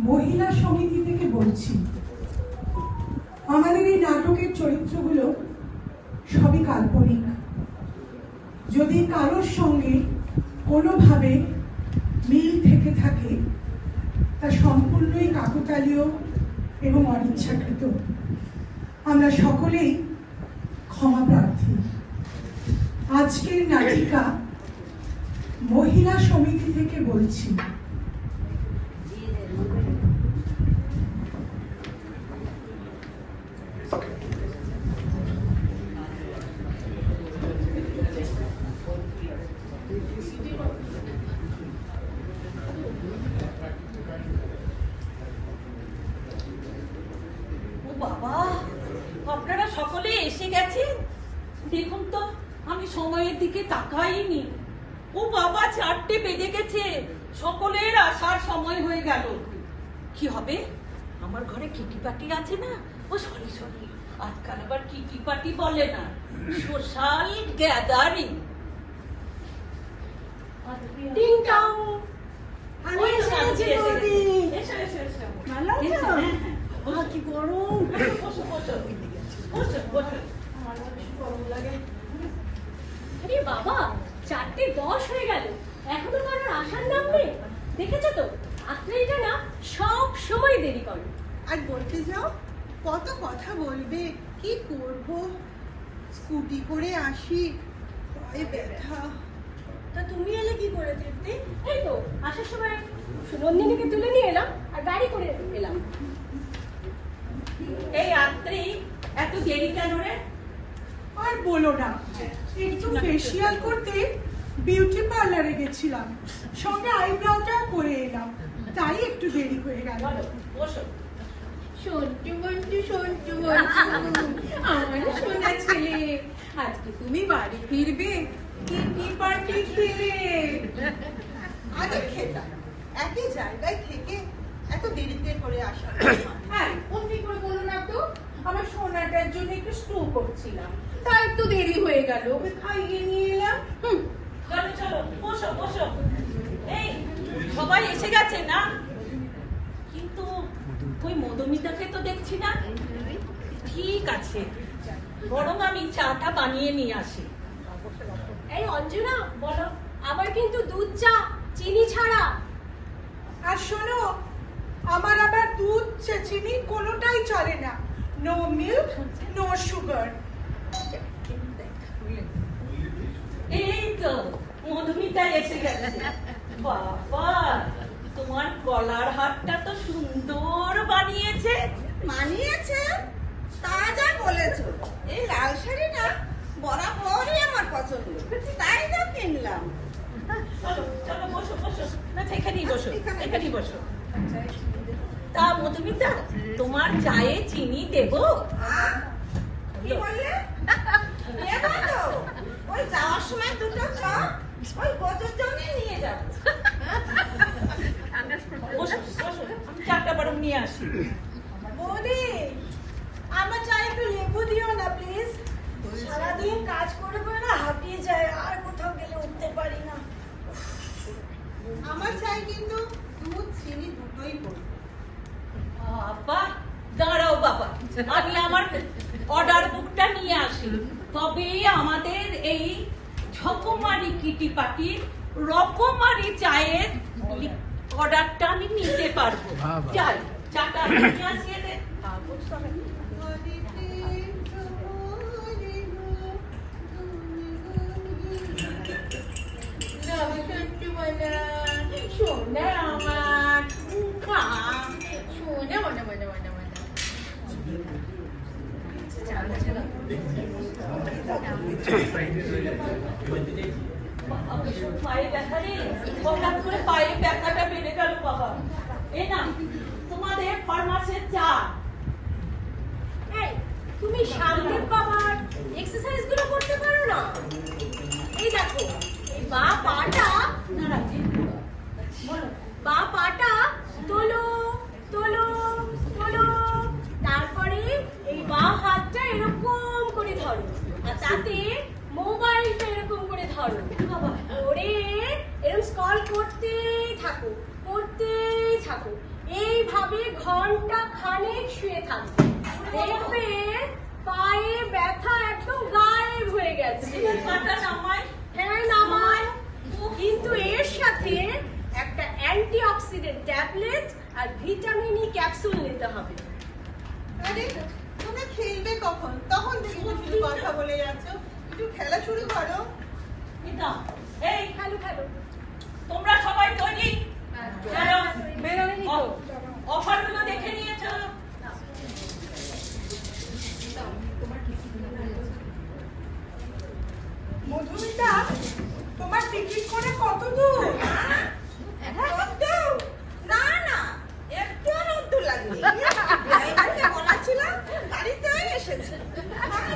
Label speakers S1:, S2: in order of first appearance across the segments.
S1: মহিলা সমিতি থেকে বলছি। আমাদের এই নাটকের চরিত্রগুলো সবই কাল্পনিক। যদি কারোর সঙ্গে কোনোভাবে মিল থেকে থাকে তা সম্পূর্ণই কাকতালীয় এবং অনিচ্ছাকৃত। আমরা সকলেই ক্ষমা প্রার্থী। আজকের নাটিকা মহিলা সমিতি থেকে বলছি।
S2: বাবা, আপনারা সকলে এসে গেছেন। দেখুন তো, আমি সময়ের দিকে তাকাইনি। ও বাবা, 4টে বেজে গেছে। সকলের আসার সময় হয়ে গেল। কি হবে? আমার ঘরে কিটি পার্টি আছে না? ও সরি, আজকাল আবার কিটি পার্টি বলে না, সোশ্যাল গ্যাদারিং। টিং টং।
S3: আমি এসে গেছি বৌদি।
S2: এসো।
S3: ভালো আছো? কি গরম।
S2: বসো।
S3: আমার বেশ গরম লাগে।
S4: আরে বাবা, 4:10 হয়ে গেল, এখনো কারোর আসার নাম নেই। দেখেছো তো, আত্মীয়টা না সব সময় দেরি করে।
S3: আর বলতে যাও, কত কথা বলবে, কি করব। স্কুটি করে আসি, পায়ে ব্যথা। তা তুমি এলে কি করে তৃপ্তি?
S4: এই তো আসার সময় নন্দিনীকে তুলে নিয়ে এলাম আর গাড়ি করে এলাম।
S2: এই আত্রি, এত দেরি কেন রে?
S1: আর বলো না, একটু ফেসিয়াল করতে বিউটি পার্লারে গেছিলাম, সঙ্গে আইব্রাউটাও করে এলাম, তাই একটু দেরি হয়ে গেল।
S2: বসো।
S3: সন্টু আমার সোনা ছেলে, আজকে তুমি বাড়ি ফিরবে কিটি পার্টি খেলে। আগে খেতাম একই জায়গায় থেকে এত দেরিতে করে আসা। হ্যাঁ, অমনি করে বলো না তো, আমার সোনাটার জন্য একটু স্টু করছিলাম, তাই একটু দেরি হয়ে গেল, ওকে খাইয়ে নিয়ে এলাম।
S2: চলো, বসো। এই, সবাই এসে গেছে না? কিন্তু ওই মধুমিতাকে তো দেখছি না। ঠিক আছে, বরং আমি চাটা বানিয়ে নিয়ে আসি।
S4: এই অঞ্জনা, বলো, আবার কিন্তু দুধ চা, চিনি ছাড়া।
S1: আর শোনো, আমার আবার দুধ চিনি কোনোটাই চলে না। No milk, no sugar.
S2: এই তো মধুমিতা এসে গেছে। বাবা, তোমার গলার হারটা তো সুন্দর বানিয়েছে।
S3: মানিয়েছে? তা যা বলেছো। এই লাল শাড়ি না বরাবরই আমার পছন্দ, তাই তো কিনলাম।
S2: চলো বসো। না, এখানেই বসো। তা মধুমিতা, তোমার চায়ে চিনি দেবো?
S3: কি বললে? নেবো তো। ওই যাওয়ার সময় দুটো চপ ওই গজের জন্য নিয়ে যাবো।
S2: বসো, আমি চাটা বরং নিয়ে আসি।
S3: বৌদি, আমার চায়ে একটু লেবু দিও না প্লিজ। সারাদিন কাজ করে না হাঁপিয়ে যায়, আর কোথাও গেলে উঠতে পারি না। আমার চাই কিন্তু দুধ চিনি দুটোই পড়বে।
S2: বাবা, দাঁড়াও বাবা, আমি আমার অর্ডার বুকটা নিয়ে আসি, তবে আমাদের এই ঝকমারি কিটি পার্টির রকমারি চায়ের অর্ডারটা আমি নিতে পারবো। যাই, চাটা নিয়ে আসিয়ে দে।
S3: সোনা আমার সোনা মনে
S2: পায়ে ব্যথা রে, হঠাৎ করে পায়ে ব্যথাটা বেড়ে গেল বাবা। এ না, তোমাদের ফার্মাসের চা।
S4: এই, তুমি সামনের বাবার এক্সারসাইজ গুলো করতে পারো না? এই দেখো, এই বা পাটা তোলো, তারপরে এই বা হাতটা এরকম করে ধরো, আর তাতে মোবাইলটা এরকম করে ধরো। ওরে, এরকম স্ক্রল করতেই থাকো। এইভাবে এইভাবে ঘন্টা খানেক শুয়ে থাকবে, দেখবে পায়ে ব্যথা একদম গায়েব হয়ে গেছে।
S2: মাথা নামাই।
S4: হ্যাঁ নামায়, কিন্তু এর সাথে একটা অ্যান্টিঅক্সিডেন্ট ট্যাবলেট আর ভিটামিন ই ক্যাপসুল নিতে হবে।
S3: আরে তোমরা খেলবে কখন? তখন দেখি শুধু কথা বলে যাচ্ছ। একটু খেলা শুরু করো।
S2: মিতা, এই
S4: হ্যালো হ্যালো,
S2: তোমরা সবাই তৈরি? চলো,
S3: বেরোবেনি তো?
S2: অফারগুলো দেখে নিয়েছো?
S1: মধুমিতা, তোমার টিকিট করে কত দূর?
S3: না না, একটু নতুন লাগবে। ড্রাইভারকে বলেছিলাম গাড়িতে এসেছে।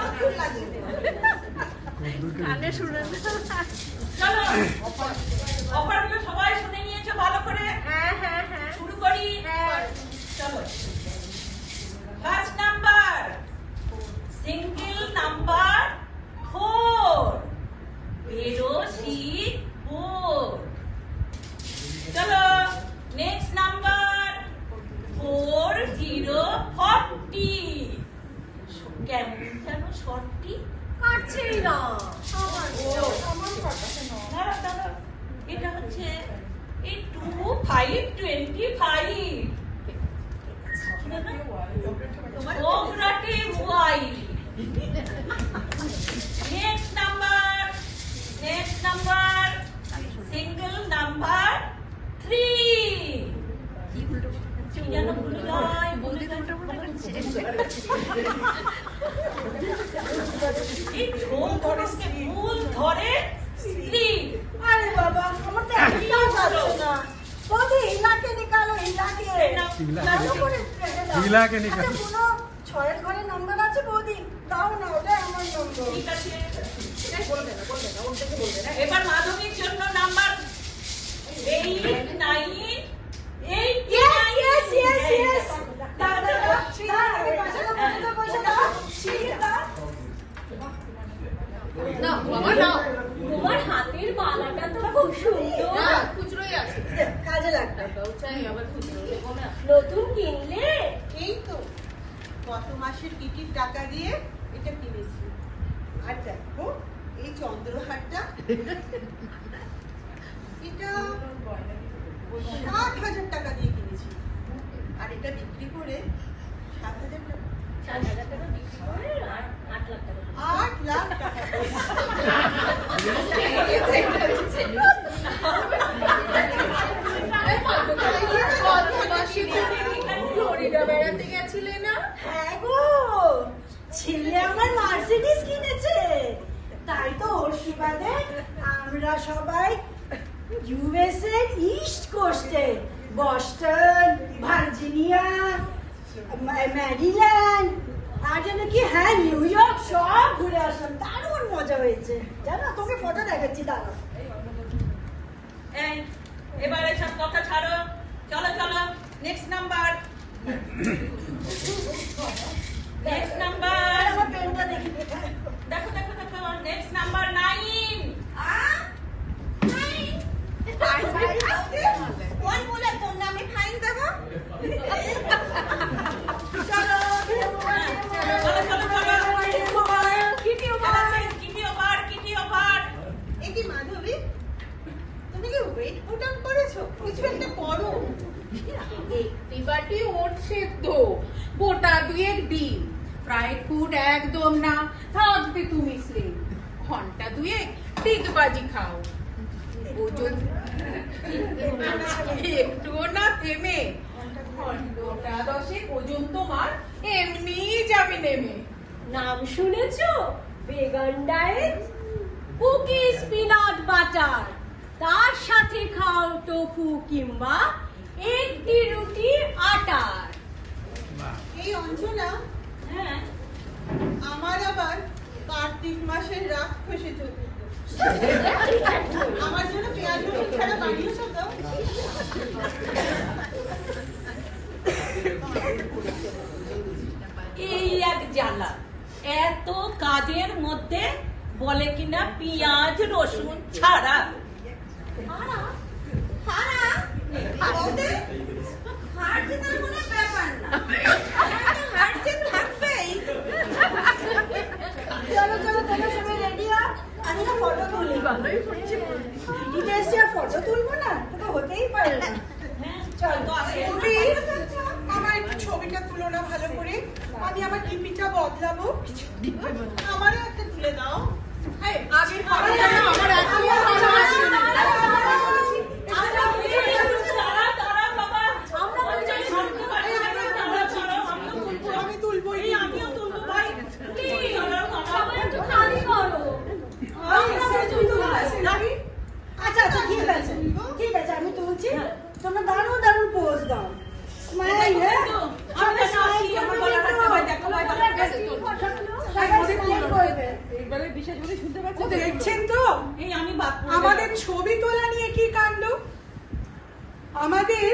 S3: নতুন লাগবে।
S2: চলো, অফারগুলো সবাই শুনে নিয়েছো ভালো করে?
S4: হ্যাঁ হ্যাঁ হ্যাঁ
S2: শুরু করি। চলো, ফার্স্ট নাম্বার, সিঙ্গেল নাম্বার 4, বেরোশিপুর। চলো, নেক্সট নাম্বার 4040। কেমন কেন শর্টটি
S4: কাটছেই না।
S2: দাঁড়াও, দাঁড়াও, এটা হচ্ছে এই 2525। Cooperative Y. Next number, single number 3। যেন ভুলে যায়, এই ঝোল ধরসকে ভুল ধরে স্ত্রী।
S1: আরে বাবা, আমার তো একটাও যাচ্ছে না। বৌদি, ইলাকে নিকালো, ইলাকে। ভালো করে রেখে দাও।
S5: ইলাকে নিকালো।
S1: আচ্ছা, কোনো 6 ঘরের নাম্বার আছে বৌদি? দাও না, ওটাই আমার নম্বর।
S2: ঠিক আছে, এবার মাধবীর জন্য নাম্বার 8, 9, 8।
S1: Yes, yes, yes. দাও, দাও, দাও। দাও, আমি পয়সা দাও, পয়সা দাও।
S4: না বাবা না, তোমার হাতের বালাটা তো খুব সুন্দর।
S3: খুচরোই আছে।
S1: কাজে লাগবে।
S4: নতুন কিনলে?
S3: এই তো গত মাসের টিকিট টাকা দিয়ে এটা কিনেছি। আর দেখো এই চন্দ্রহারটা, এটা 60,000 টাকা দিয়ে কিনেছি। আর এটা বিক্রি করে 7,000 টাকা,
S4: 7,000 টাকা বিক্রি করে 8 লাখ টাকা।
S3: 8 লাখ টাকা। ফ্লোরিডা বেড়াতে গেছিলে না?
S1: হ্যাঁ গো, ছেলে আমার মার্সিডিজ কিনেছে। তাই তো ওর সুবাদে আমরা সবাই ইউএসএ ইস্ট কোস্টে, বস্টন, ভার্জিনিয়া, ম্যারিল্যান্ড, আর যেন কি হ্যাঁ নিউ ইয়র্ক সব ঘুরে আসলাম। দারুণ মজা হয়েছে জানো, তোকে ফটো দেখাচ্ছি, দাঁড়াও।
S2: এই, এবার এসব কথা ছাড়ো, চলো চলো, নেক্সট নাম্বার। নেক্সট নাম্বার,
S1: আমার পেনটা দেখি।
S2: দেখো দেখো দেখো, নেক্সট নাম্বার 9।
S3: কোন বলে তোর নামে ফাইন দেবো?
S1: চলো,
S2: চলো চলো চলো,
S1: কিটি
S2: কিটি ওভার।
S3: এ কি মাধবী, তুমি কি ওয়েট পুট আপ করেছো? কিছু একটা করো।
S6: একটি বাটি ওট সেদ্ধ, গোটা 2 ডিম, ফ্রাইড ফুড একদম না, থাকবে তুমি স্লিম। ঘন্টা 2 ডিগবাজি খাও, ওজন একটুও না থেমে, ঘন্টা 10 ওজন তোমার এমনি যাবে নেমে।
S4: নাম শুনেছো? Vegan diet, cookies peanut butter, তার সাথে খাও টোফু কিংবা একটি রুটি আটার।
S3: এই অঞ্চনা,
S2: হ্যাঁ,
S3: আমার আবার কার্তিক মাসের রাক্ষসে চতুর্থ। আমার জন্য পেঁয়াজ রসুন ছাড়া বানিয়েছো তো?
S2: এই এক জ্বালা, এত কাজের মধ্যে বলে কিনা পেঁয়াজ রসুন ছাড়া।
S3: হারা? বৌদি, হার যে না হলে
S2: হয়তো আসে।
S1: তুমি আমার একটু ছবিটা তুলো না ভালো করে, আমি আমার টিপিটা বদলাবো।
S2: আমারও একটা তুলে দাও।
S6: এই, আগের ফটোটা না আমার এখনো ভালো আসে না।
S2: তারা তারা বাবা
S4: আমরা বলি যে
S2: সামনে বাড়ি যাবে, তারা ছাড়াও আমিও তুলবো।
S1: আমি তুলবো
S2: এই আমিও তুলবো ভাই।
S4: Please,
S2: তারাও তারা।
S4: সবাই একটু খালি করো।
S5: আচ্ছা আচ্ছা ঠিক আছে ঠিক আছে, আমি তুলছি। তোমরা দারুণ দারুণ পোজ দাও। স্মাইল, হ্যাঁ
S2: আমি তো আসি, আমার গলাটা একটা ভাই দেখো ভাই গলাটা।
S5: সবাই স্মাইল করবে।
S1: ও দেখছেন তো
S2: এই আমি বাদ করে
S1: আমাদের
S2: দিলাম।
S1: ছবি তোলা নিয়ে কি কাণ্ড। আমাদের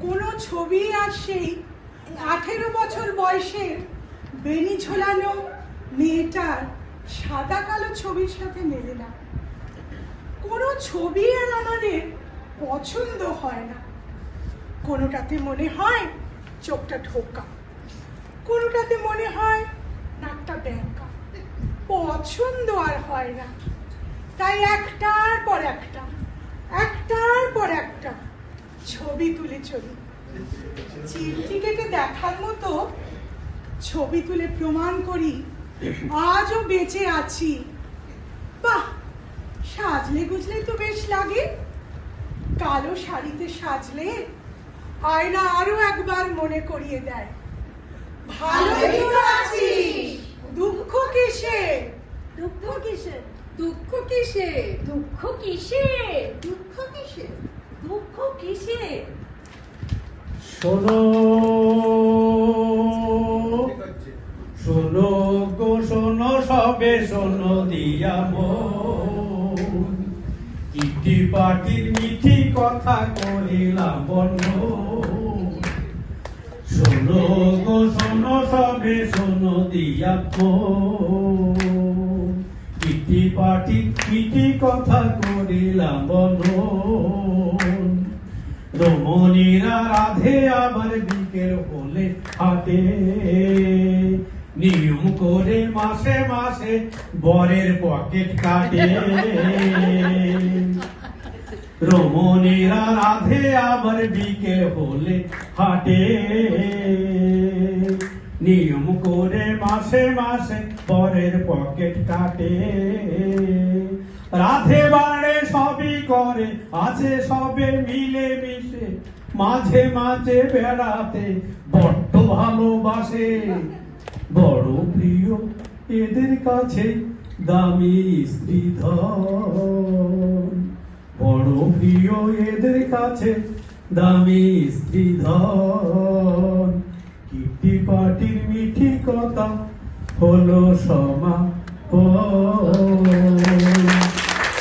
S1: কোনো ছবি আর সেই 18 বছর বয়সের বেনি ঝোলানো মেয়েটার সাদা কালো ছবির সাথে মেলে না। কোনো ছবি আর আমাদের পছন্দ হয় না। কোনোটাতে মনে হয় চোখটা ঢোকা, কোনোটাতে মনে হয় নাকটা ব্যাঙ্কা। পছন্দ আর হয় না। তাই একটার পর একটা ছবি তুলে চলি। চিমটি কেটে দেখার মতো ছবি তুলে প্রমাণ করি আজও বেঁচে আছি। বাহ, সাজলে গুজলে তো বেশ লাগে। কালো শাড়িতে সাজলে আয়না আরো একবার মনে করিয়ে দেয়, ভালোই তো আছিস, দুঃখ কিসে।
S5: দুঃখ কিসের?
S6: দুঃখ কিসে?
S4: দুঃখ কিসে?
S6: দুঃখ কিসে?
S2: দুঃখ কিসে?
S7: শোনো শোনো গো শোনো সবে শোনো দিয়া মন, ইটি পাটির মিঠি কথা করিলাম বন্ধ। শোনো গো শোনো সবে শোনো দিয়া মন, ইটি পাটির মিঠি কথা করিলাম বন্ধ। রমণীরা রাধে আবার বিকেল হলে হাটে, নিয়ম করে মাসে মাসে বরের পকেট কাটে। রমণীরা রাধে আবার বিকেল হলে হাটে, নিয়ম করে মাসে মাসে বরের পকেট কাটে। রাধে বাড়ে সবই করে আছে সবে মিলে মিশে, মাঝে মাঝে বেড়াতে বড্ড ভালোবাসে। বড় প্রিয় এদের কাছে দামি স্ত্রী ধন, বড় প্রিয় এদের কাছে দামি স্ত্রী ধন। কিটি পাটির মিঠি কথা হলো সমাপন।